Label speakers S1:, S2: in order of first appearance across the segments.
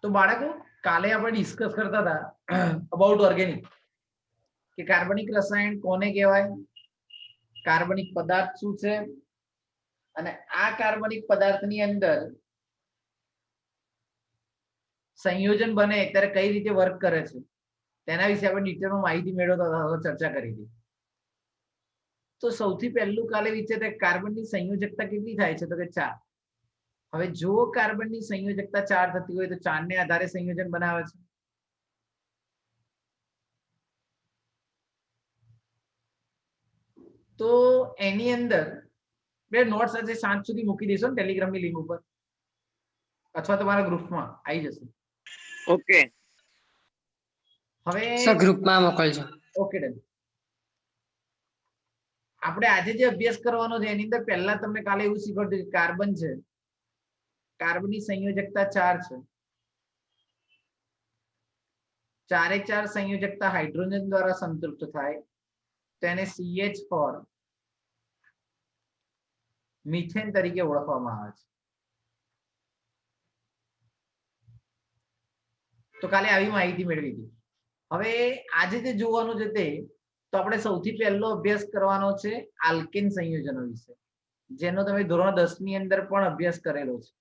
S1: તો બાળકો કાલે આપણે ડિસ્કસ કરતા હતા અબાઉટ ઓર્ગેનિક કે કાર્બનિક રસાયણ કોને કહેવાય, કાર્બનિક પદાર્થ શું છે, અને આ કાર્બનિક પદાર્થની અંદર સંયોજન બને ત્યારે કઈ રીતે વર્ક કરે છે તેના વિશે આપણે ડિટેલમાં માહિતી મેળવતા હતા, ચર્ચા કરી હતી. તો સૌથી પહેલું કાલે વિચાર કાર્બનની સંયોજકતા કેટલી થાય છે તો કે 4. હવે જો કાર્બનની સંયોજકતા 4 થતી હોય તો 4 ને આધારે સંયોજન બનાવે છે. તો એની અંદર બે નોટ્સ આજે સાંજ સુધી મૂકી દેશો ને ટેલિગ્રામની લિંક ઉપર અથવા તમારા ગ્રુપમાં આવી જશે.
S2: ઓકે
S1: હવે
S3: સર ગ્રુપમાં મોકલજો.
S1: Okay done. આપણે આજે જે અભ્યાસ કરવાનો છે એની અંદર પહેલા તમને કાલે એવું શીખવાડ્યું કે કાર્બન છે, કાર્બનની સંયોજકતા 4 છે. 4 4 સંયોજકતા હાઇડ્રોજન દ્વારા સંતૃપ્ત થાય તો એને CH4 મિથેન તરીકે ઓળખવામાં આવે છે. તો કાલે આવી માહિતી મેળવી હતી. હવે આજે જે જોવાનું છે તે તો આપણે સૌથી પહેલો અભ્યાસ કરવાનો છે આલ્કેન સંયોજનો વિશે, જેનો તમે ધોરણ 10 ની અંદર પણ અભ્યાસ કરેલો છે.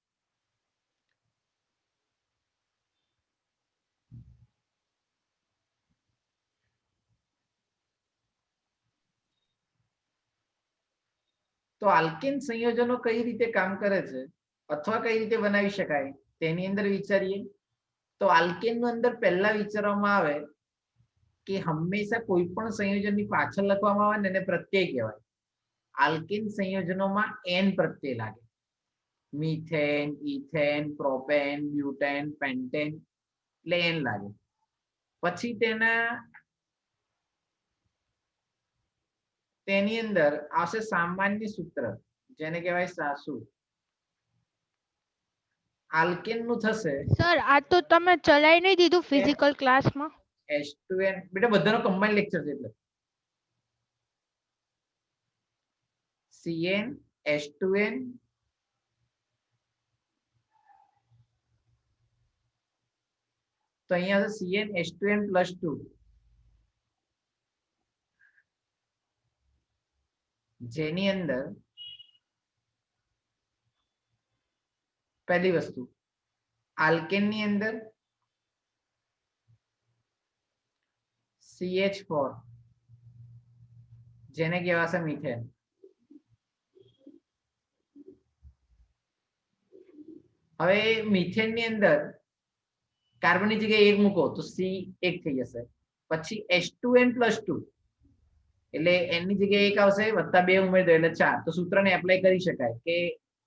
S1: તો આલ્કેન સંયોજનો કઈ રીતે કામ કરે છે અથવા કઈ રીતે બનાવી શકાય તેની અંદર વિચારીએ. તો આલ્કેન નું અંદર પહેલા વિચારવામાં આવે કે હંમેશા કોઈ પણ સંયોજનની પાછળ લખવામાં આવે ને એને પ્રત્યય કહેવાય. આલ્કેન સંયોજનોમાં n પ્રત્યય લાગે, methane, ethane, propane, butane, pentane, એટલે n લાગે. પછી તેની અંદર આવશે સામાન્ય સૂત્ર જેને કહેવાય સાસુ. આલ્કેન નું થશે
S4: સર આ તો તમે ચલાઈ નહીં દીધું ફિઝિકલ ક્લાસમાં.
S1: H2n. બેટા બધાનો કમ્બાઈન લેક્ચર છે એટલે CN H2n તો અહીંયા CN H2n +2 જેની અંદર પહેલી વસ્તુ આલ્કેન ની અંદર CH4 જેને કહેવાશે મિથેન. હવે મિથેન ની અંદર કાર્બનની જગ્યાએ 1 મૂકો તો C1 થઈ જશે. પછી H2n +2 એટલે n ની જગ્યાએ 1 આવશે +2 ઉમેરી દો એટલે 4. તો સૂત્રને એપ્લાય કરી શકાય કે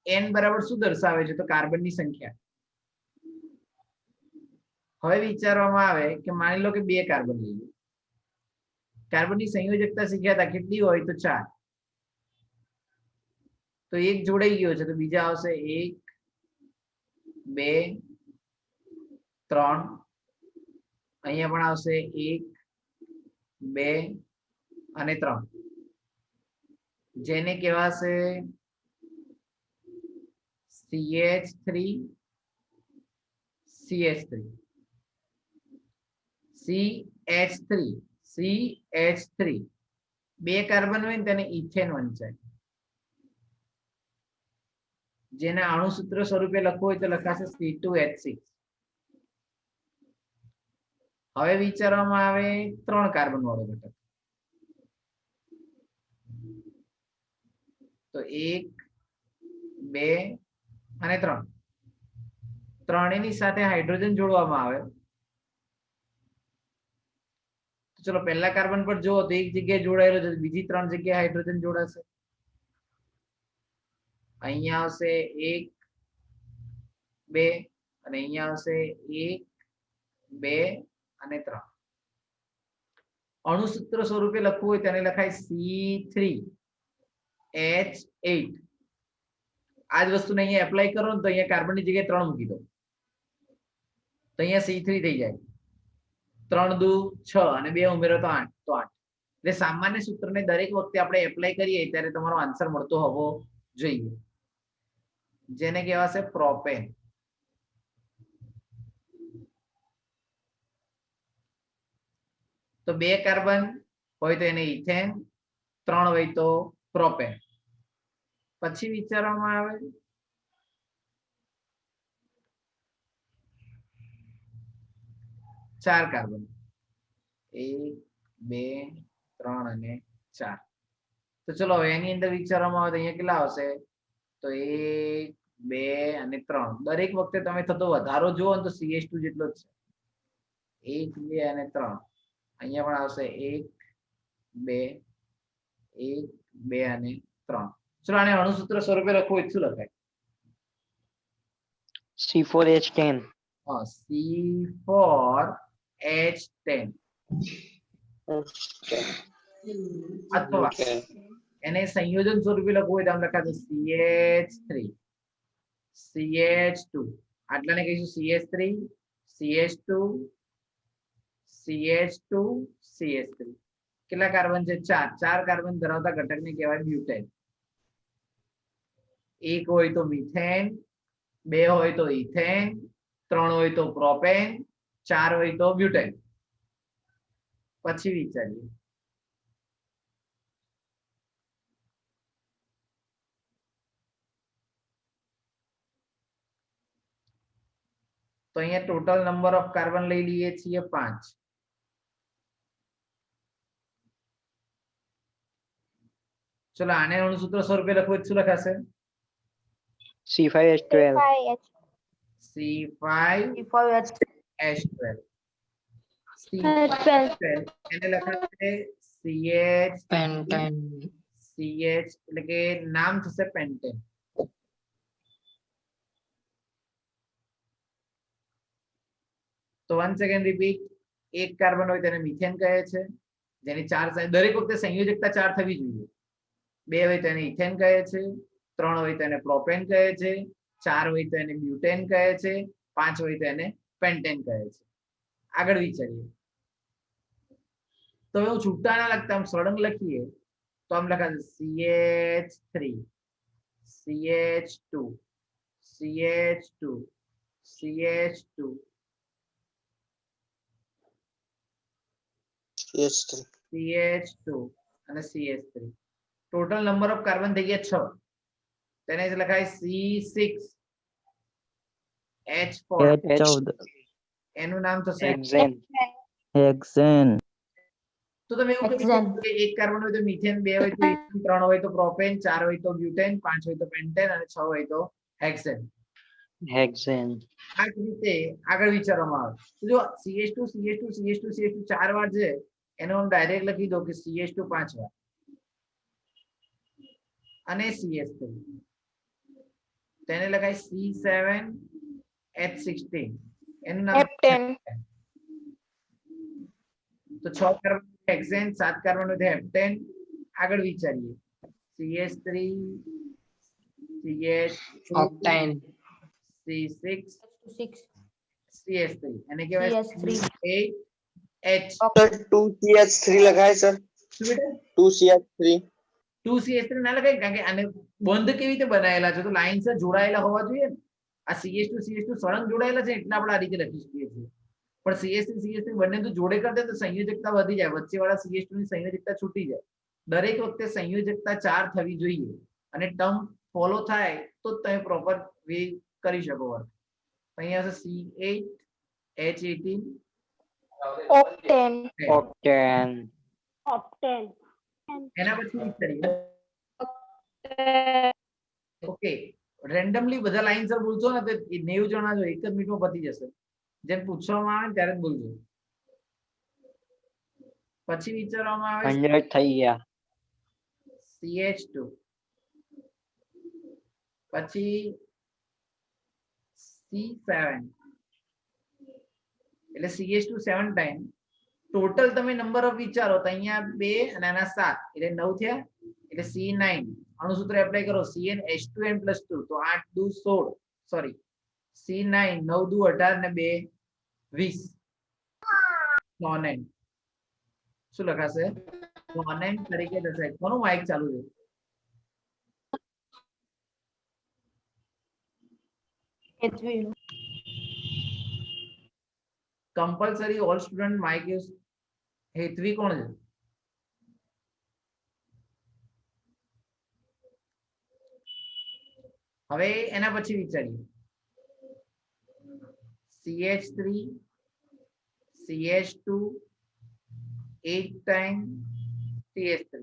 S1: n બરાબર શું દર્શાવે છે તો કાર્બનની સંખ્યા. હવે વિચારવામાં આવે કે માની લો કે 2 કાર્બન લઈએ, કાર્બનની સંયોજકતા શીખ્યા હતા કેટલી હોય તો 4. તો એક જોડાઈ ગયો છે તો બીજા આવશે 1 2 3, અહીંયા પણ આવશે 1 2 અને 3 જેને કહેવાશે CH3 CH3 CH3 CH3. 2 carbon હોય ને તેને ઇથેન વંચાય, જેને અણુસૂત્ર સ્વરૂપે લખવું હોય તો લખાશે C2H6. હવે વિચારવામાં આવે 3 કાર્બન વાળો ઘટક તો 1 2 અને 3. ત્રણેયની સાથે હાઇડ્રોજન જોડવામાં આવે તો ચલો પહેલા કાર્બન પર જુઓ તો એક જગ્યાએ જોડાયેલો છે, બીજી 3 જગ્યાએ હાઇડ્રોજન જોડાશે. અહીંયા આવશે 1 2 અને અહીંયા આવશે 1 2 અને 3. અણુસૂત્ર સ્વરૂપે લખવું હોય તેને લખાય C3H8. આ જ વસ્તુને અહીંયા એપ્લાય કરો ને તો અહીંયા કાર્બનની જગ્યાએ 3 મૂકી દો તો અહીંયા C3 થઈ જાય. 3 દુ 6 અને 2 ઉમેરો તો 8 તો 8. એટલે સામાન્ય સૂત્રને દરેક વખતે આપણે એપ્લાય કરીએ ત્યારે તમારો આન્સર મળતો હોવો જોઈએ, જેને કહેવાશે પ્રોપેન. તો 2 કાર્બન હોય તો એને ઇથેન, 3 હોય તો પ્રોપેન. પછી વિચારવામાં આવે 4 કાર્બન, 1 2 3 અને 4. તો ચલો હવે એની અંદર વિચારવામાં આવે તો અહીંયા કેટલા આવશે? તો 1 2 અને 3. દરેક વખતે તમે થતો વધારો જુઓ ને તો CH2 જેટલો જ છે. 1 2 અને 3. અહીંયા પણ આવશે 1 2 1 2 અને 3. ચલો આને અણુસૂત્ર સ્વરૂપે લખવું હોય તો શું લખાય?
S2: C4H10.
S1: C4H10 અથવા એને સંયોજન સ્વરૂપે લખવું હોય તો આમ લખાશે CH3 CH2. આટલાને કહીશું CH3 CH2 CH2 CH3. કેટલા કાર્બન છે? 4. 4 કાર્બન ધરાવતા ઘટકને કહેવાય બ્યુટેન. 1 હોય તો મિથેન, 2 હોય તો ઇથેન, 3 હોય તો પ્રોપેન, 4 હોય તો બ્યુટેન. પછી વિચારીએ તો અહીંયા ટોટલ નંબર ઓફ કાર્બન લઈ લઈએ છીએ 5. ચલો આને અણુસૂત્ર સ્વરૂપે લખવું હોય તો શું લખાશે?
S2: C5H12.
S1: C5H12. એને લખાશે CH એટલે કે નામ થશે પેન્ટેન. તો વન સેકન્ડ રિપીટ. 1 કાર્બન હોય તેને મિથેન કહે છે, જેની 4 દરેક વખતે સંયોજકતા 4 થવી જોઈએ. 2 હોય તો એને ઇથેન કહે છે, 3 હોય તો એને પ્રોપેન કહે છે, 4 હોય તો એને બ્યુટેન કહે છે, 5 હોય તો એને પેન્ટેન કહે છે. આગળ વિચારીએ તો હું છૂટા ના લખતા આમ સળંગ લખીએ તો આમ લખાશે CH3 CH2 CH2 CH2 CH2 અને CH3. Total number of carbon થઈ ગયા 6. તેને જ લખાય C6H4. એનું નામ થશે
S2: Hexane.
S1: તો તમે એવું કહી શકો કે 1 કાર્બન હોય તો મિથેન, 2 હોય તો ઇથેન, 3 હોય તો પ્રોપેન, 4 હોય તો બ્યુટેન, 5 હોય તો પેન્ટેન અને 6 હોય તો હેક્સેન. આ રીતે આગળ વિચારવામાં આવે. જો CH2 CH2 CH2 CH2 4 વાર છે એનો હું ડાયરેક્ટ લખી દઉં કે CH2 5 વાર અને CH3 તેને લખાય C7H16. એનું નામ તો 6 કાર્બન હેક્સેન, 7 કાર્બન હોય તો હેપ્ટેન. આગળ વિચારીએ CH3 CH2 C6 CH3 એને કહેવાય C8H.
S3: 2CH3 લખાય સર.
S1: શું બેટા?
S3: 2CH3
S1: 2CH3 ના લખાય કારણ કે આને બંધ કેવી રીતે બનાયેલા છે તો લાઈનસર જોડાયેલા હોવા જોઈએ ને. આ CH2 CH2 સળંગ જોડાયેલા છે એટલે આપણે આ રીતે લખી શકીએ છીએ. પણ CH3 CH3 બંને તો જોડે કરતે તો સંયોજકતા વધી જાય, વચ્ચેવાળા CH2 ની સંયોજકતા છૂટી જાય. દરેક વખતે સંયોજકતા 4 થવી જોઈએ અને ટર્મ ફોલો થાય તો તમે પ્રોપર વે કરી શકો વર્ક. અહીંયા છે C8H18
S2: Octane.
S1: એના પછી વિચારીએ ઓકે રેન્ડમલી બધા લાઈનસર બોલશો ને તો 90 જણા જો એક જ મિનિટમાં પતી જશે. જેમ પૂછવામાં આવે ત્યારે જ બોલજો. પછી વિચારવામાં આવે
S2: 100 થઈ ગયા.
S1: CH2 પછી C7 એટલે CH2 7 ટાઈમ. ટોટલ તમે નંબર ઓફ વિચારો તો અહીંયા 2 અને આના 7 એટલે 9 થયા. એટલે C9 અણુસૂત્ર એપ્લાય કરો CnH2n+2 તો 8 દુ 16 સોરી C9 9 દુ 18 ને 2 20 ક્લોનેન. શું લખાશે? ક્લોનેન તરીકે દર્શાય. કોનું માઇક ચાલુ છે? Compulsory all student mic is Hetvi કોણ છે? હવે એના પછી વિચારીએ. CH3 CH2 8 times CH3.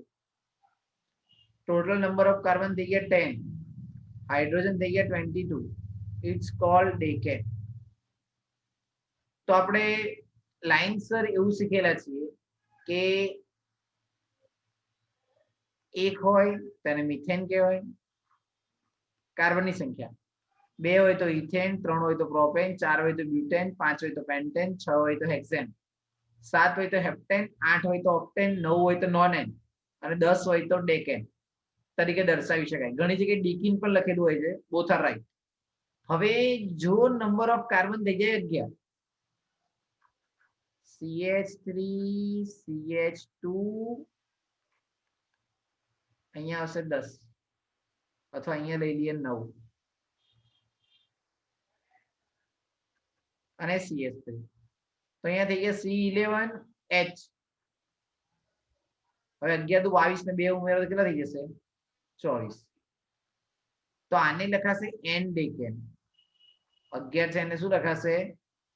S1: Total number of carbon થઈ ગયા 10, હાઇડ્રોજન થઈ ગયા 22. It's called decane. તો આપણે લાઇનસર એવું શીખેલા છીએ કે એક હોય તેને મિથેન કહેવાય, કાર્બનની સંખ્યા 2 હોય તો ઇથેન, 3 હોય તો પ્રોપેન, 4 હોય તો બ્યુટેન, 5 હોય તો પેન્ટેન, 6 હોય તો હેક્સેન, 7 હોય તો હેપ્ટેન, 8 હોય તો ઓક્ટેન, 9 હોય તો નોનેન અને 10 હોય તો ડેકેન તરીકે દર્શાવી શકાય. ઘણી જગ્યાએ ડીકીન પણ લખેલું હોય છે. Both are right. હવે જો નંબર ઓફ કાર્બન થઈ જાય 11, CH3 CH2 અહીંયા આવશે 10 અથવા અહીંયા લઈ લઈએ 9 અને CH3 તો અહીંયા થઈ ગયા C11H. હવે 11 તો 22 ને 2 ઉમેરો તો કેટલા થઈ જશે? 24. તો આને લખાશે N ડેકેન. 11 છે એને શું લખાશે?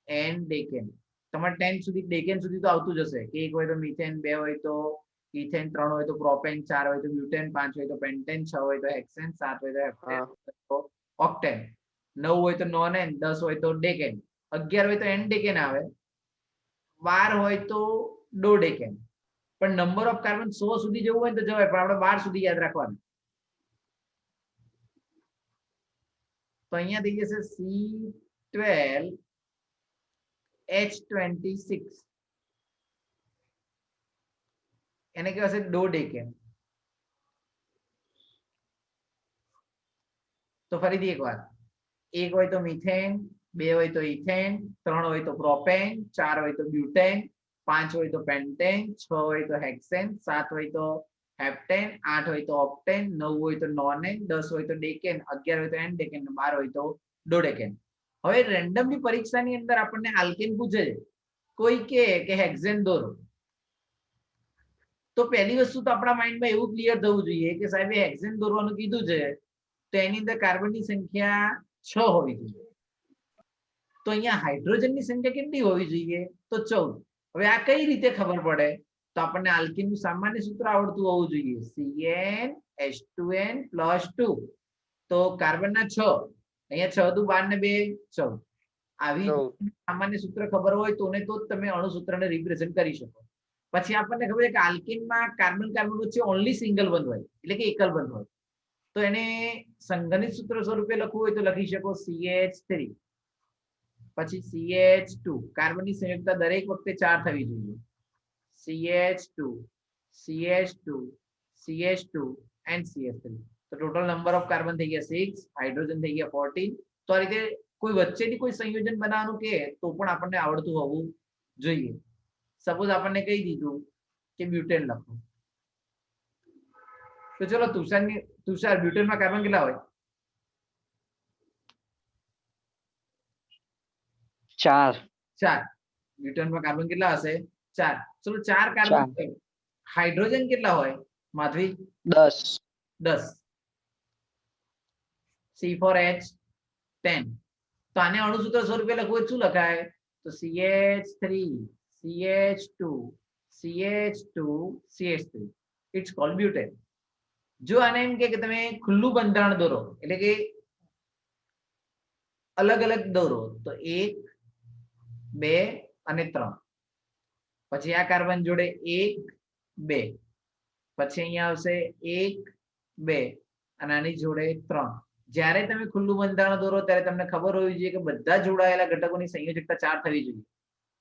S1: N ડેકેન. તમારે 10 સુધી ડેકેન સુધી તો આવતું જશે કે 1 હોય તો મિથેન, 2 હોય તો ઇથેન, 3 હોય તો પ્રોપેન, 4 હોય તો બ્યુટેન, 5 હોય તો પેન્ટેન, 6 હોય તો હેક્સેન, 7 હોય તો હેપ્ટેન, ઓક્ટેન, 9 હોય તો નોનેન, 10 હોય તો ડેકેન, 11 હોય તો એન ડેકેન આવે, 12 હોય તો ડોડેકેન. પણ નંબર ઓફ કાર્બન 100 સુધી જવું હોય તો જવાય, પણ આપણે 12 સુધી યાદ રાખવાનું. તો અહીંયા થઈ જશે C12H26. એને કહેવાશે ડોડેકેન. તો ફરીથી એકવાર, 1 હોય તો મિથેન, 2 હોય તો ઇથેન, 3 હોય તો પ્રોપેન, 4 હોય તો બ્યુટેન, 5 હોય તો પેન્ટેન, 6 હોય તો હેક્સેન, 7 હોય તો હેપ્ટેન, 8 હોય તો ઓક્ટેન, 9 હોય તો નોનેન, 10 હોય તો ડેકેન, 11 હોય તો એન ડેકેન, 12 હોય તો ડોડેકેન. હવે રેન્ડમલી પરીક્ષાની અંદર આપણને આલ્કેન પૂછે છે, કોઈ કે હેક્સેન દોરો, તો પહેલી વસ્તુ તો આપણા માઇન્ડમાં એવું ક્લિયર થવું જોઈએ કે સાહેબે હેક્સેન દોરવાનું કીધું છે તો એની અંદર કાર્બનની સંખ્યા 6 હોવી જોઈએ. તો અહીંયા હાઇડ્રોજનની સંખ્યા કેટલી હોવી જોઈએ? તો 14. હવે આ કઈ રીતે ખબર પડે? તો આપણને આલ્કીનનું સામાન્ય સૂત્ર આવડતું હોવું જોઈએ. CnH2n+2. તો કાર્બનના 6, અહીંયા 6 દુ 12 ને 2 14. આવી સામાન્ય સૂત્ર ખબર હોય તો જ તમે અણુસૂત્રને રિપ્રેઝન્ટ કરી શકો. પછી આપણને ખબર છે કે આલ્કીનમાં કાર્બન કાર્બન વચ્ચે ઓન્લી સિંગલ બંધ હોય, એટલે કે એકલ બંધ હોય. તો એને સંગઠિત સૂત્ર સ્વરૂપે લખવું હોય તો લખી શકો CH3 પછી CH2. કાર્બનની સંયુક્તતા દરેક વખતે 4 થવી જોઈએ. CH2 CH2 CH2 and CH3. તો ટોટલ નંબર ઓફ કાર્બન થઈ ગયા 6, હાઇડ્રોજન થઈ ગયા 14. તો આ રીતે કોઈ વચ્ચેથી કોઈ સંયોજન બનાવવાનું કે તો પણ આપણને આવડતું હોવું જોઈએ. સપોઝ આપણને કહી દીધું કે બ્યુટેન લખો, તો ચલો તુષાર બ્યુટેનમાં કાર્બન કેટલા હોય?
S2: 4.
S1: બ્યુટેનમાં કાર્બન કેટલા હશે? 4. ચલો 4 કાર્બન. હાઇડ્રોજન કેટલા હોય માધવી? 10. C4H10. તો આને અણુસૂત્ર સ્વરૂપે લખવું હોય શું લખાય? તો CH3 CH2 CH2 CH3. It's called butane. જો આને એમ કે તમે ખુલ્લું બંધારણ દોરો, એટલે કે અલગ અલગ દોરો, તો 1 2 અને 3. પછી આ કાર્બન જોડે 1 2, પછી અહીંયા આવશે 1 2 અને આની જોડે 3. જ્યારે તમે ખુલ્લું બંધારણ દોરો ત્યારે તમને ખબર હોવી જોઈએ કે બધા જોડાયેલા ઘટકોની સંયોજકતા 4 થવી જોઈએ.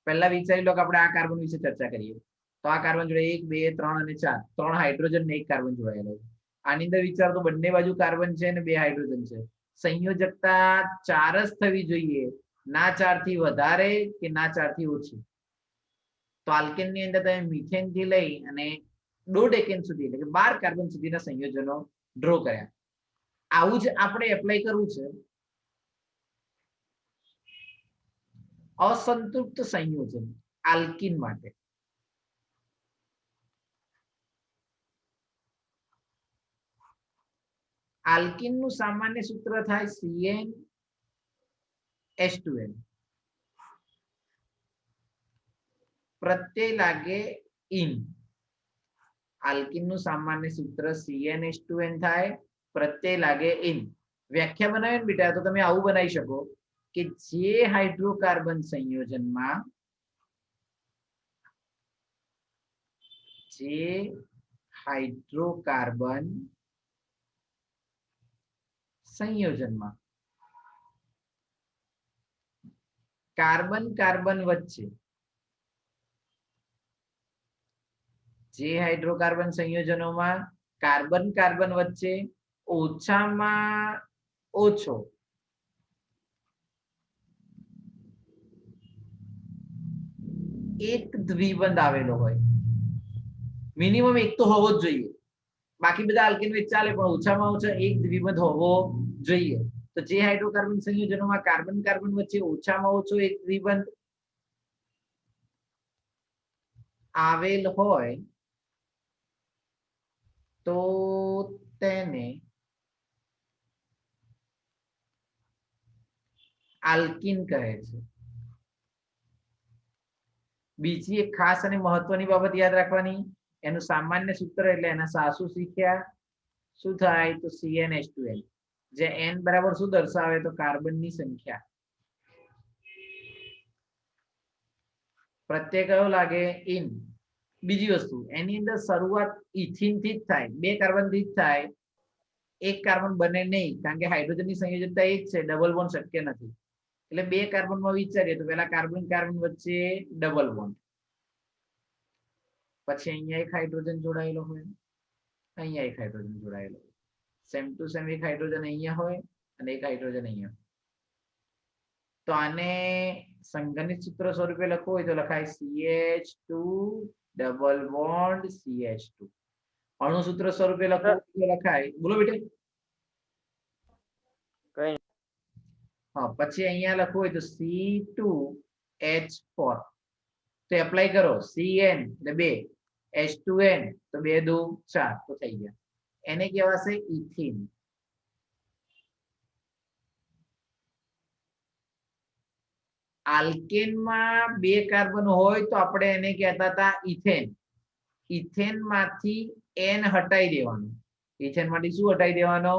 S1: પહેલા વિચારી લો કે આપણે આ કાર્બન વિશે ચર્ચા કરીએ. તો આ કાર્બન જોડે 1 2 3 અને 4, 3 હાઇડ્રોજન ને 1 કાર્બન જોડાયેલો છે. આની અંદર વિચારો તો બંને બાજુ કાર્બન છે અને 2 હાઇડ્રોજન છે. સંયોજકતા 4 જ થવી જોઈએ, ના 4 થી વધારે કે ના 4 થી ઓછી. તો આલ્કેનની અંદર તમે મિથેન થી લઈ અને ડોડેકેન સુધી, એટલે કે 12 કાર્બન સુધીના સંયોજનો ડ્રો કર્યા. આવું જ આપણે એપ્લાય કરવું છે અસંતૃપ્ત સંયોજન આલ્કીન માટે. આલ્કીન નું સામાન્ય સૂત્ર થાય CnH2n. પ્રત્યય લાગે ઇન. આલ્કીન નું સામાન્ય સૂત્ર CnH2n થાય, પ્રત્યય લાગે ઇન. વ્યાખ્યા બનાવે ને બેટા, તો તમે આવું બનાવી શકો કે જે હાઇડ્રોકાર્બન સંયોજનમાં કાર્બન કાર્બન વચ્ચે, જે હાઇડ્રોકાર્બન સંયોજનોમાં કાર્બન કાર્બન વચ્ચે ઓછામાં ઓછો એક દ્વિબંધ આવેલો હોય. મિનિમમ એક તો હોવો જ જોઈએ, બાકી બધા આલ્કેન વિચ ચાલે, પણ ઓછામાં ઓછો એક દ્વિબંધ હોવો જોઈએ. તો જે હાઇડ્રોકાર્બન સંયોજનોમાં કાર્બન કાર્બન વચ્ચે ઓછામાં ઓછો એક દ્વિબંધ આવેલ હોય તો તેને આલ્કીન કહે છે. બીજી એક ખાસ અને મહત્વની બાબત યાદ રાખવાની, એનું સામાન્ય સૂત્ર એટલે એના સાસુ શીખ્યા શું થાય તો CnH2n, જે n બરાબર શું દર્શાવે તો કાર્બનની સંખ્યા. પ્રત્યય કયો લાગે ઇન. બીજી વસ્તુ, એની અંદર શરૂઆત ઇથિન થી જ થાય, 2 કાર્બન થી જ થાય, એક કાર્બન બને નહીં, કારણ કે હાઇડ્રોજનની સંયોજકતા એ જ છે, ડબલ બોન્ડ શક્ય નથી. એટલે 2 કાર્બનમાં વિચારીએ તો પહેલા કાર્બન કાર્બન વચ્ચે ડબલ બોન્ડ, પછી અહીંયા એક હાઇડ્રોજન જોડાયેલો હોય, અહીંયા એક હાઇડ્રોજન જોડાયેલો હોય, સેમ ટુ સેમ એક હાઇડ્રોજન અહીંયા હોય અને એક હાઇડ્રોજન અહીંયા. તો આને સંગણિત સૂત્ર સ્વરૂપે લખવું હોય તો લખાય CH2 ડબલ બોન્ડ CH2. અણુ સૂત્ર સ્વરૂપે લખવું તો લખાય, બોલો બેટા.
S2: કઈ
S1: હા, પછી અહીંયા લખવું હોય તો C2H4. તો એપ્લાય કરો, Cn એટલે 2, H2n તો 2 2 4, તો થઈ ગયા. એને કહેવાશે ઇથિન. આલ્કેનમાં 2 કાર્બન હોય તો આપણે એને કહેતા હતા ઇથેન. ઇથેન માંથી n હટાઈ દેવાનો. ઇથેન માંથી શું હટાઈ દેવાનો?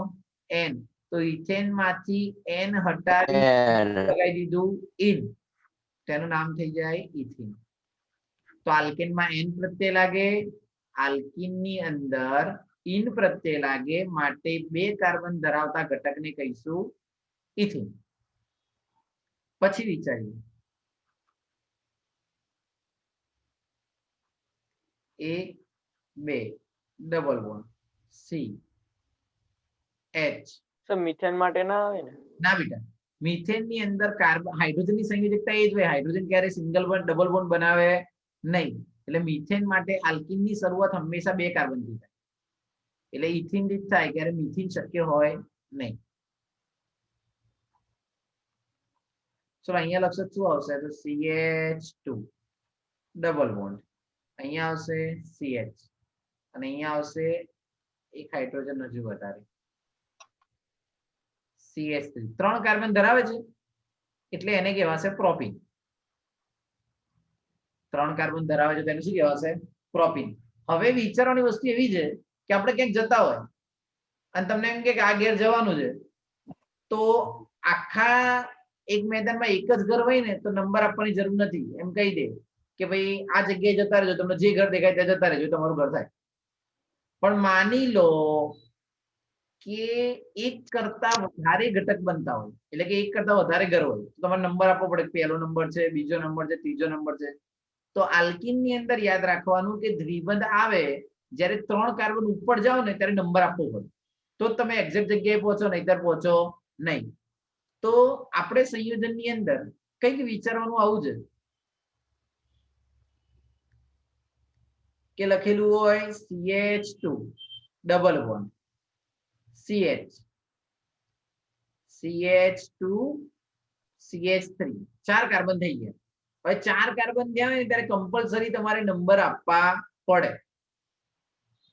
S1: n. તો ઇથેન માંથી n હટાવી લગાવી દીધું ઇન, તેનું નામ થઈ જાય ઇથિન. તો આલ્કેનમાં n પ્રત્યય લાગે, આલ્કીનની અંદર ઇન પ્રત્યય લાગે, માટે 2 કાર્બન ધરાવતા ઘટકને કહીશું ઇથિન. પછી વિચારીએ, 1 2 double bond C H.
S2: Sir methane માટે ના આવે ને?
S1: ના બેટા, મિથેન ની અંદર કાર્બન હાઇડ્રોજનની સંયોજકતા એ જ હોય, હાઇડ્રોજન ક્યારે સિંગલ બોન્ડ ડબલ બોન્ડ બનાવે નહીં. એટલે મિથેન માટે આલ્કીનની શરૂઆત હંમેશા 2 કાર્બન થી થાય, એટલે ઇથિન થી થાય, ક્યારે મિથિન શક્ય હોય નહીં. ચલો અહીંયા લખશો શું આવશે તો CH2 ડબલ બોન્ડ, અહીંયા આવશે CH અને અહીંયા આવશે એક હાઇડ્રોજન હજુ વધારે CH3. 3 કાર્બન ધરાવે છે એટલે એને કહેવાશે પ્રોપીન. 3 કાર્બન ધરાવે છે તેને શું કહેવાશે? પ્રોપીન. હવે વિચારવાની વસ્તુ એવી છે કે આપણે ક્યાંક જતા હોય અને તમને એમ કે આ ઘેર જવાનું છે, તો આખા એક મેદાનમાં એક જ ઘર હોય ને તો નંબર આપવાની જરૂર નથી, એમ કહી દે કે ભાઈ આ જગ્યાએ જતા રહેજો, તમને જે ઘર દેખાય ત્યાં જતા રહેજો, તમારું ઘર થાય. પણ માની લો કે એક કરતા વધારે ઘટક બનતા હોય, એટલે કે એક કરતા વધારે ઘર હોય, તો તમારે નંબર આપવો પડે, પહેલો નંબર છે, બીજો નંબર છે, ત્રીજો નંબર છે. તો આલ્કીન ની અંદર યાદ રાખવાનું કે દ્વિબંધ આવે જ્યારે 3 કાર્બન ઉપર જાઓ ને ત્યારે નંબર આપવો પડે, તો તમે એક્ઝેક્ટ જગ્યાએ પહોંચો, નહીતર પહોંચો નહીં. તો આપણે સંયોજનની અંદર કંઈક વિચારવાનું આવું છે કે લખેલું હોય CH2 double bond CH, CH2 CH3, 4 carbon થઈ ગયા. હવે 4 કાર્બન થયા હોય ને ત્યારે કમ્પલસરી તમારે નંબર આપવા પડે.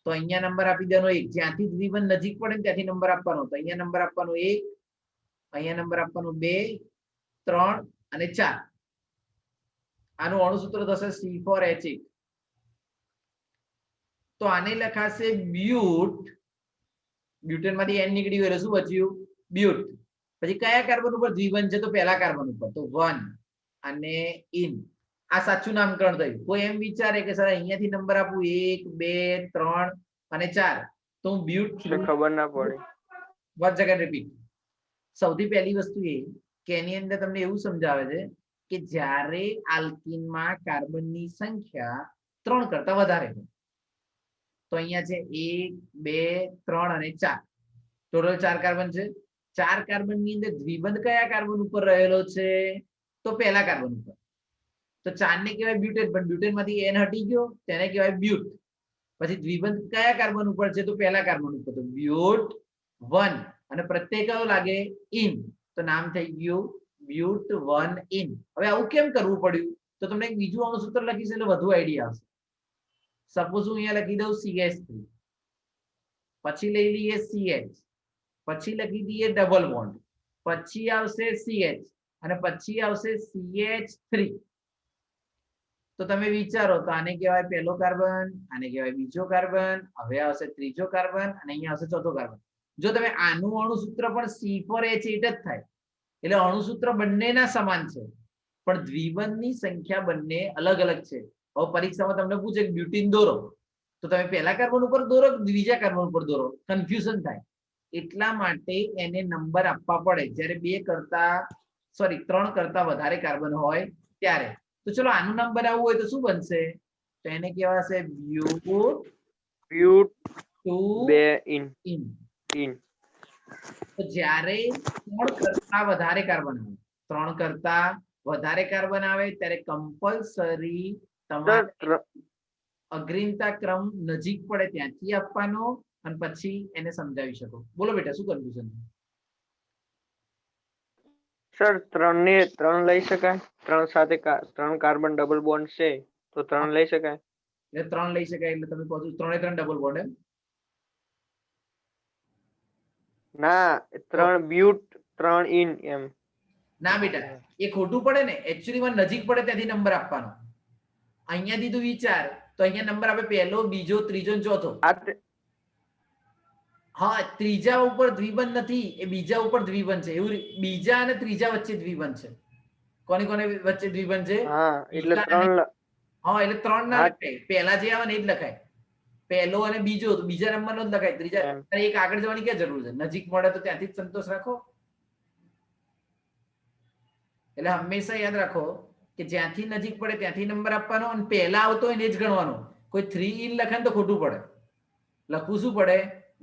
S1: તો અહીંયા નંબર આપી દેવાનો 1, જ્યાંથી દ્વિબંધ નજીક પડે ને ત્યાંથી નંબર આપવાનો. તો અહીંયા નંબર આપવાનો 1, અહીંયા નંબર આપવાનો 2, 3 અને 4. આનું અણુસૂત્ર થશે C4H8. તો આને લખાશે બ્યુટ. બ્યુટેન માંથી N નીકળી ગયું એટલે શું બચ્યું? બ્યુટ. પછી કયા કાર્બન ઉપર દ્વિબંધ છે? તો પહેલા કાર્બન ઉપર, તો 1 અને ઇન. આ સાચું નામકરણ થયું. કોઈ એમ વિચારે કે સર અહીંયાથી નંબર આપું 1, 2, 3 અને 4, તો હું બ્યુટ
S2: ખબર ના પડી.
S1: What second repeat. સૌથી પહેલી વસ્તુ એ કે એની અંદર તમને એવું સમજાવે છે કે જ્યારે આલ્કીનમાં કાર્બનની સંખ્યા 3 કરતા વધારે હોય, તો અહીંયા છે 1, 2, 3 અને 4, ટોટલ 4 કાર્બન છે. 4 કાર્બનની અંદર દ્વિબંધ કયા કાર્બન ઉપર રહેલો છે? તો પહેલા કાર્બન ઉપર. તો 4 ને કહેવાય બ્યુટેન, પણ બ્યુટેન માંથી N હટી ગયો, તેને કહેવાય બ્યુટ. પછી દ્વિબંધ કયા કાર્બન ઉપર છે? તો પહેલા કાર્બન ઉપર, તો બ્યુટ 1. અને પ્રત્યય કયો લાગે? ઇન. તો નામ થઈ ગયું બ્યુટ 1 ઇન. હવે આવું કેમ કરવું પડ્યું? તો તમને એક બીજું અણુસૂત્ર લખીશ એટલે વધુ આઈડિયા આવશે. સપોઝ હું અહીંયા લખી દઉં CH3, પછી લઈ લઈએ CH, પછી લખી દઈએ ડબલ બોન્ડ, પછી આવશે CH અને પછી આવશે CH3. તો તમે વિચારો, તો આને કહેવાય પહેલો કાર્બન, આને કહેવાય બીજો કાર્બન, હવે આવશે ત્રીજો કાર્બન અને અહીંયા આવશે ચોથો કાર્બન. જો તમે આનું અણુસૂત્ર પણ C4H8 જ થાય, એટલે અણુસૂત્ર બંનેના સમાન છે, પણ દ્વિબંધની સંખ્યા બંને અલગ અલગ છે. હવે પરીક્ષામાં તમને પૂછે કે બ્યુટીન દોરો, તો તમે પહેલા કાર્બન ઉપર દોરો કે બીજા કાર્બન ઉપર દોરો, કન્ફ્યુઝન થાય. એટલા માટે એને નંબર આપવા પડે જ્યારે 3 કરતા વધારે કાર્બન હોય ત્યારે. તો ચલો આનું નામ બનાવવું હોય તો શું બનશે? તો એને કહેવાશે બ્યુટ
S2: બ્યુટ
S1: 2
S2: ઇન.
S1: ઇન. તો જ્યારે 3 કરતા વધારે કાર્બન આવે, 3 કરતા વધારે કાર્બન આવે ત્યારે કમ્પલસરી તમારે અગ્રીમતા ક્રમ નજીક પડે ત્યાંથી આપવાનો અને પછી એને સમજાવી શકો. બોલો બેટા, શું કન્ફ્યુઝન?
S2: સર 3 લઈ શકાય? 3 સાથે 3 કાર્બન ડબલ બોન્ડ છે તો 3 લઈ શકાય?
S1: એટલે 3 લઈ શકાય એટલે તમે કહો છો 3 એ 3 ડબલ બોન્ડ એમ?
S2: ના, 3 બ્યુટ 3 ઇન એમ.
S1: ના બેટા, એ ખોટું પડે ને. એકચ્યુઅલી માં નજીક પડે ત્યાંથી નંબર આપવાનો. અહીંયાથી તું વિચાર, તો અહીંયા નંબર આપે પહેલો, બીજો, ત્રીજો અને ચોથો. હા, ત્રીજા ઉપર દ્વિબંધ નથી, એ બીજા ઉપર દ્વિબંધ છે. એવું બીજા અને ત્રીજા વચ્ચે દ્વિબંધ છે. કોની કોને વચ્ચે દ્વિબંધ છે?
S2: હા, એટલે 3.
S1: હા, એટલે 3 ના લખાય. પહેલા જે આવે ને એ જ લખાય. પહેલો અને બીજો, તો બીજા નંબરનો જ લખાય. ત્રીજા એક આગળ જવાની ક્યાં જરૂર છે? નજીક મળે તો ત્યાંથી જ સંતોષ રાખો. એટલે હંમેશા યાદ રાખો કે જ્યાંથી નજીક પડે ત્યાંથી નંબર આપવાનો અને પહેલા આવતો હોય ને એ જ ગણવાનો. કોઈ 3 ઇન લખે ને તો ખોટું પડે. લખવું શું પડે?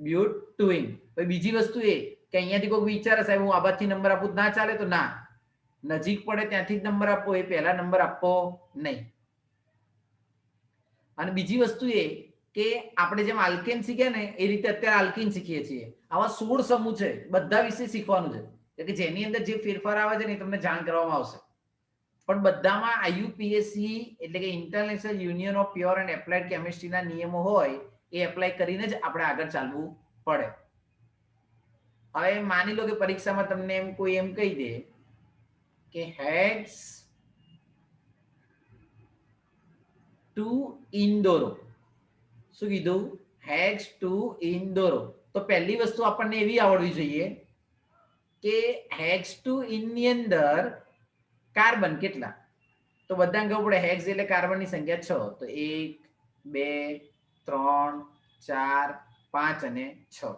S1: બ્યુટ 2 ઇન. પછી બીજી વસ્તુ એ કે અહીંયાથી કોઈ વિચારે સાહેબ હું આ બાજુથી નંબર આપું ના ચાલે, તો ના, નજીક પડે ત્યાંથી જ નંબર આપો, એ પહેલા નંબર આપો નહીં. અને બીજી વસ્તુ એ કે આપણે જેમ આલ્કેન શીખ્યા ને એ રીતે અત્યારે આલ્કીન શીખીએ છીએ. આવા 16 સમૂહ છે, બધા વિશે શીખવાનું છે કે જેની અંદર જે ફેરફાર આવે છે ને એ તમને જાણ કરવામાં આવશે. પણ બધામાં IUPAC એટલે કે international union of pure and applied કેમિસ્ટ્રીના નિયમો હોય એ એપ્લાય કરીને જ આપણે આગળ ચાલવું પડે. હવે માની લો કે પરીક્ષામાં તમને એમ કોઈ એમ કહી દે કે હેક્સ 2 ઇન દોરો. શું કીધું? હેક્સ 2 ઇન દોરો. તો પહેલી વસ્તુ આપણને એવી આવડવી જોઈએ કે હેક્સ 2 ઇન ની અંદર કાર્બન કેટલા? તો બધાને ખબર પડે હેક્સ એટલે કાર્બનની સંખ્યા 6. તો 1, 2, 3, 4, 5 અને 6.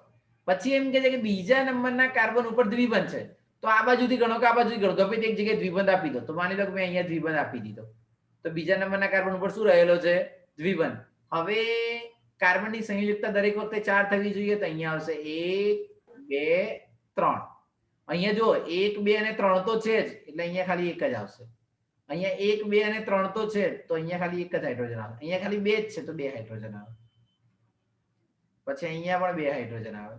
S1: પછી એમ કહે છે કે બીજા નંબરના કાર્બન ઉપર દ્વિબંધ છે, તો આ બાજુથી ગણો કે આ બાજુથી ગણો, ગમે તે એક જગ્યાએ દ્વિબંધ આપી દો. તો માની લો કે મેં અહીંયા દ્વિબંધ આપી દીધો, તો બીજા નંબરના કાર્બન ઉપર શું રહેલો છે? દ્વિબંધ. હવે કાર્બનની સંયોજકતા દરેક વખતે 4 થવી જોઈએ, તો અહીંયા આવશે 1, 2, 3. અહીંયા જો 1, 2 અને 3 તો છે જ, એટલે અહીંયા ખાલી એક જ આવશે. અહીંયા 1, 2 અને 3 તો છે, તો અહીંયા ખાલી એક જ હાઇડ્રોજન આવે. અહીંયા ખાલી 2 જ છે, તો 2 હાઇડ્રોજન આવે. પછી અહીંયા પણ 2 હાઇડ્રોજન આવે.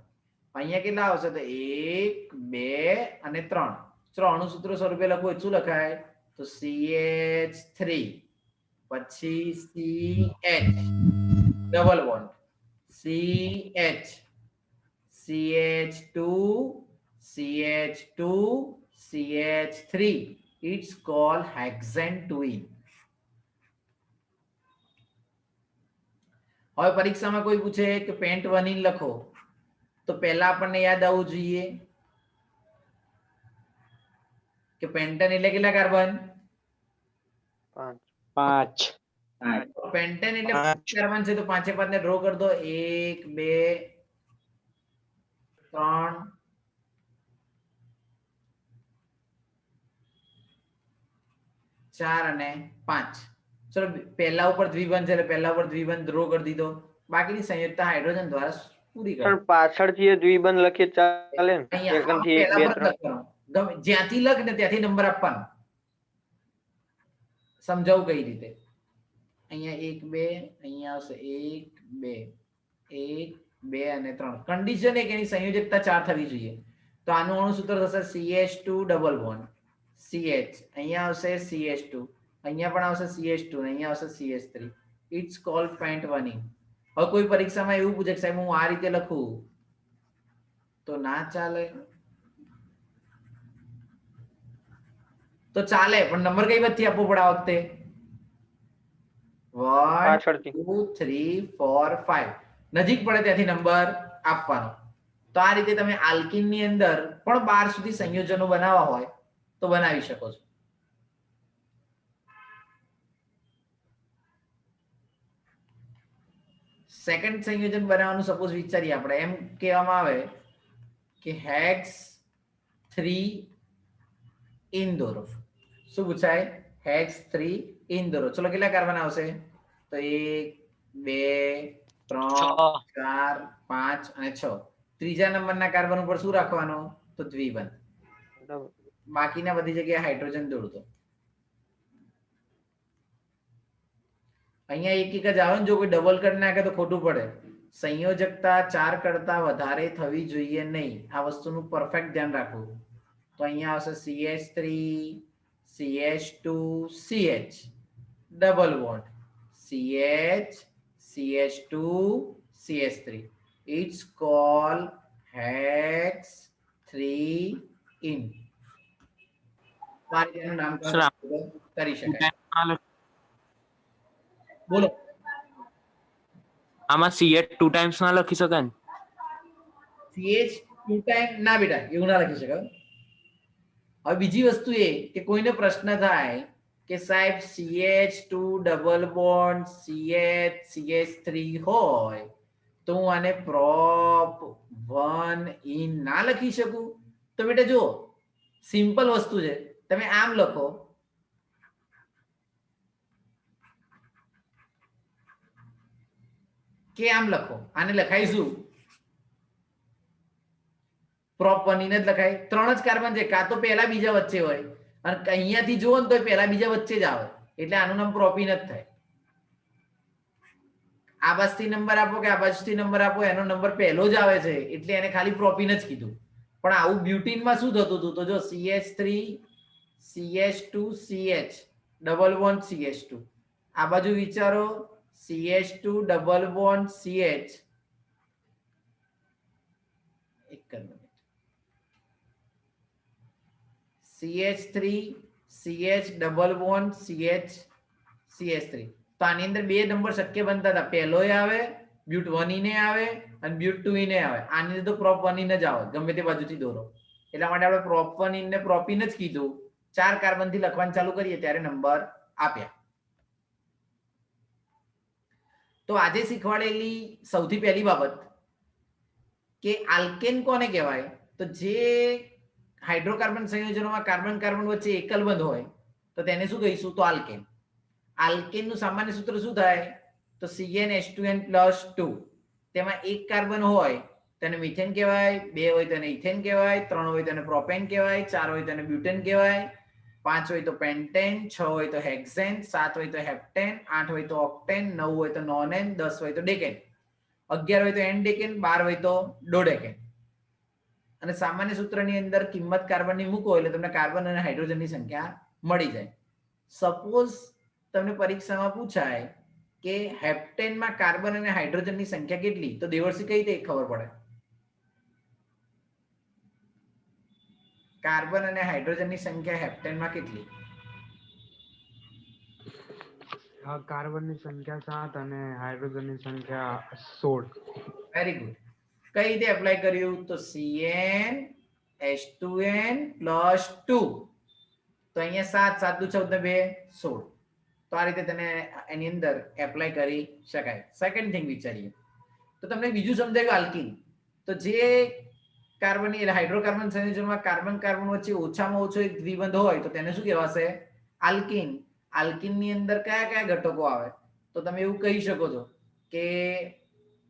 S1: અહીંયા કેટલા આવશે? તો 1, 2 અને 3. ચલો અણુસૂત્ર સ્વરૂપે લખવું શું લખાય? તો CH3 પછી CH double bond CH, CH2, CH2, CH3. It's called hexane twin. હવે પરીક્ષામાં કોઈ પૂછે કે પેન્ટવનીન લખો તો પહેલા આપણને યાદ આવવું જોઈએ કે પેન્ટન એટલે કેટલા કાર્બન?
S2: 5.
S1: પેન્ટન એટલે 5 કાર્બન છે તો 5 5 ને ડ્રો કરી દો. 1 2 3 4 અને 5. ચલો પહેલા ઉપર દ્વિબંધ છે એટલે પહેલા ઉપર દ્વિબંધ ડ્રો કરી દીધો. બાકીની સંયુક્ત હાઇડ્રોજન દ્વારા પૂરી કરી.
S2: પણ પાછળથી એ દ્વિબંધ લખીએ ચાલે ને?
S1: અહીંયા
S2: એકમથી 1
S1: પહેલા
S2: 2
S1: પર લખવાનું. ગમે જ્યાંથી લખ ને ત્યાંથી નંબર આપવાનો. સમજાવું કઈ રીતે? અહીંયા 1 2 અહીંયા આવશે 1 2 1 2 અને 3. કન્ડિશન એક એની સંયોજકતા 4 થવી જોઈએ. તો આનું અણુસૂત્ર થશે CH2 ડબલ બોન્ડ CH. અહીંયા આવશે CH2, અહીંયા પણ આવશે CH2 અને અહીંયા આવશે CH3. ઇટ્સ કોલ્ડ પેન્ટવનીન. હવે કોઈ પરીક્ષામાં એવું પૂછે કે સાહેબ હું આ રીતે લખું તો ના ચાલે. તો ચાલે પણ નંબર કઈ વચ્ચે આપવો પડે આ વખતે? 1
S2: પાછળથી
S1: 2 3 4 5 નજીક પડે ત્યાંથી નંબર આપવાનો. તો આ રીતે તમે આલ્કીન ની અંદર પણ 12 સુધી સંયોજનો બનાવવા હોય તો બનાવી શકો છો. સેકન્ડ સંયોજન બનાવવાનું સપોઝ વિચારીએ આપણે. એમ કહેવામાં આવે કે હેક્સ 3 ઇન દોરો. શું પૂછાય? હેક્સ 3 ઇન દોરો. ચલો કેટલા કાર્બન આવશે? તો 1 2 3 4 5 અને 6. ત્રીજા નંબરના કાર્બન ઉપર શું રાખવાનું? તો દ્વિબંધ. બાકીના બધી જગ્યાએ હાઇડ્રોજન દોડતો. અહીંયા એક એક જ આવે ને, જો કોઈ ડબલ કરી નાખે તો ખોટું પડે. સંયોજકતા 4 કરતા વધારે થવી જોઈએ નહીં. આ વસ્તુનું પરફેક્ટ ધ્યાન રાખવું. તો અહીંયા આવશે CH3 CH2 CH double bond CH CH2 CH3. It's called hex 3 in. એનું નામકરણ કરી શકાય. બોલો.
S5: આમાં CH 2 ટાઈમ્સ ના લખી શકાય ને?
S1: CH 2 ટાઈમ ના બેટા, એવું ના લખી શકાય. હવે બીજી વસ્તુ એ કે કોઈને પ્રશ્ન થાય કે સાહેબ CH2 double bond CH CH3 હોય તો હું આને prop 1 in ના લખી શકું? તો બેટા જો સિમ્પલ વસ્તુ છે. તમે આમ લખો કે આમ લખો. આને લખાય શું? prop 1 in જ લખાય. 3 જ કાર્બન છે. કાં તો પહેલા બીજા વચ્ચે હોય અને અહીંયાથી જુઓ ને તો પહેલા બીજા વચ્ચે જ આવે એટલે આનું નામ પ્રોપીન જ થાય. આ બાજુથી નંબર આપો કે આ બાજુથી નંબર આપો એનો નંબર પહેલો જ આવે છે એટલે એને ખાલી પ્રોપીન જ કીધું. પણ આવું બ્યુટીનમાં શું થતું હતું? તો જો CH3 CH2 CH double bond CH2. આ બાજુ વિચારો CH2 ડબલ બોન્ડ CH. એક minute. CH3 CH double bond CH CH3. તો આની અંદર બે નંબર શક્ય બનતા હતા. પહેલોય આવે બ્યુટ 1 ઇને આવે અને બ્યુટ 2 ઇને આવે. આની અંદર તો પ્રોપ 1 ઇન જ આવે ગમે તે બાજુથી દોરો. એટલા માટે આપણે પ્રોપ 1 ઇન ને પ્રોપીન જ કીધું. 4 કાર્બન થી લખવાનું ચાલુ કરીએ ત્યારે નંબર આપ્યા. તો આજે શીખવાડેલી સૌથી પહેલી બાબત કે આલ્કેન કોને કહેવાય? તો જે હાઇડ્રોકાર્બન સંયોજનોમાં કાર્બન કાર્બન વચ્ચે એકલ બંધ હોય તો તેને શું કહીશું? તો આલ્કેન. આલ્કેન નું સામાન્ય સૂત્ર શું થાય? તો CnH2n+2. તેમાં એક કાર્બન હોય તેને મિથેન કહેવાય, 2 હોય તેને ઇથેન કહેવાય, 3 હોય તેને પ્રોપેન કહેવાય, 4 હોય તેને બ્યુટેન કહેવાય, 5 હોય તો પેન્ટેન, 6 હોય તો હેક્સેન, 7 હોય તો હેપ્ટેન, 8 હોય તો ઓક્ટેન, 9 હોય તો નોનેન, 10 હોય તો ડેકેન, 11 હોય તો એન્ડેકેન, 12 હોય તો ડોડેકેન. અને સામાન્ય સૂત્રની અંદર કિંમત કાર્બનની મૂકો એટલે તમને કાર્બન અને હાઇડ્રોજનની સંખ્યા મળી જાય. સપોઝ તમને પરીક્ષામાં પૂછાય કે હેપ્ટેનમાં કાર્બન અને હાઇડ્રોજનની સંખ્યા કેટલી, તો દેવર્ષી કઈ રીતે ખબર પડે? કાર્બન અને હાઇડ્રોજનની સંખ્યા હેપ્ટેનમાં કેટલી?
S6: કાર્બનની સંખ્યા 7 અને હાઇડ્રોજનની સંખ્યા 16.
S1: Very good. કઈ રીતે એપ્લાય કર્યું? તો CnH2n + 2. તો અહીંયા 7 7 2 14 2 16. તો આ રીતે તેને એની અંદર એપ્લાય કરી શકાય. સેકન્ડ થિંગ વિચારીએ તો તમને બીજું સમજાય કે આલ્કીન. તો જે કાર્બન એટલે હાઇડ્રોકાર્બન સંયોજનમાં કાર્બન કાર્બન વચ્ચે ઓછામાં ઓછો એક દ્વિબંધ હોય તો તેને શું કહેવાશે? આલ્કીન. આલ્કીનની અંદર કયા કયા ઘટકો આવે? તો તમે એવું કહી શકો છો કે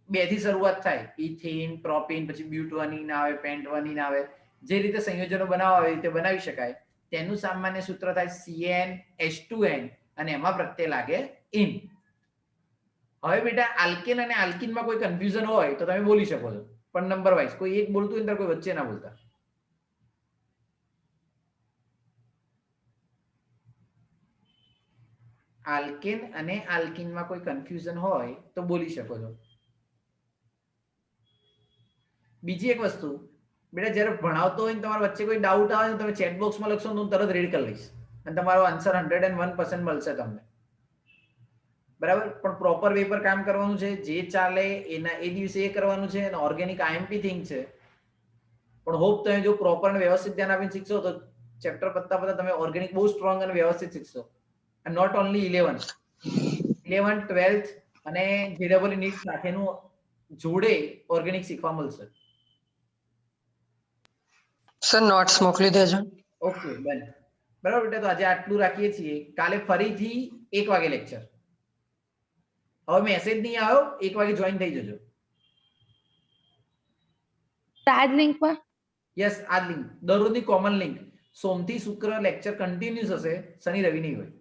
S1: 2 થી શરૂઆત થાય, ઇથીન, પ્રોપીન, પછી બ્યુટોનિન આવે, પેન્ટોનિન આવે. જે રીતે સંયોજનો બનાવવા આવે એ રીતે બનાવી શકાય. તેનું સામાન્ય સૂત્ર થાય CnH2n અને એમાં પ્રત્યય લાગે ઇન. હવે બેટા આલ્કેન અને આલ્કીનમાં કોઈ કન્ફ્યુઝન હોય તો તમે બોલી શકો છો, પણ નંબર વાઇઝ કોઈ એક બોલતું હોય તો કોઈ વચ્ચે ના બોલતા. આલ્કેન અને આલ્કીનમાં કોઈ કન્ફ્યુઝન હોય તો બોલી શકો છો. બીજી એક વસ્તુ બેટા, જ્યારે ભણાવતો હોય ને તમારા વચ્ચે કોઈ ડાઉટ આવે ને તમે ચેટ બોક્સમાં લખશો તો હું તરત રીડ કરી લઈશ અને તમારો આન્સર 101% મળશે તમને. બરાબર? પણ પ્રોપર વે પર કામ કરવાનું છે, જે ચાલે એના એ દિવસે એ કરવાનું છે અને ઓર્ગેનિક આઈએમપી થિંગ છે. પણ હોપ તમે જો પ્રોપર અને વ્યવસ્થિત ધ્યાન આપીને શીખશો તો ચેપ્ટર પત્તા તમે ઓર્ગેનિક બહુ સ્ટ્રોંગ અને વ્યવસ્થિત શીખશો. and not only 11th 12th અને JEE નીટ સાથેનું જોડે ઓર્ગેનિક શીખવા મળશે.
S7: સર નોટ્સ મોકલી દેજો.
S1: Okay done. બરાબર બેટા, તો આજે આટલું રાખીએ છીએ. કાલે ફરીથી 1 વાગે લેક્ચર. હવે મેસેજ નહીં આવ્યો, 1 વાગે જોઈન થઈ જજો.
S4: આજ લિંક પર
S1: યસ, આ લિંક દરરોજની કોમન લિંક. સોમથી શુક્ર લેક્ચર કન્ટિન્યુઅસ હશે, શનિ રવિ નહીં હોય.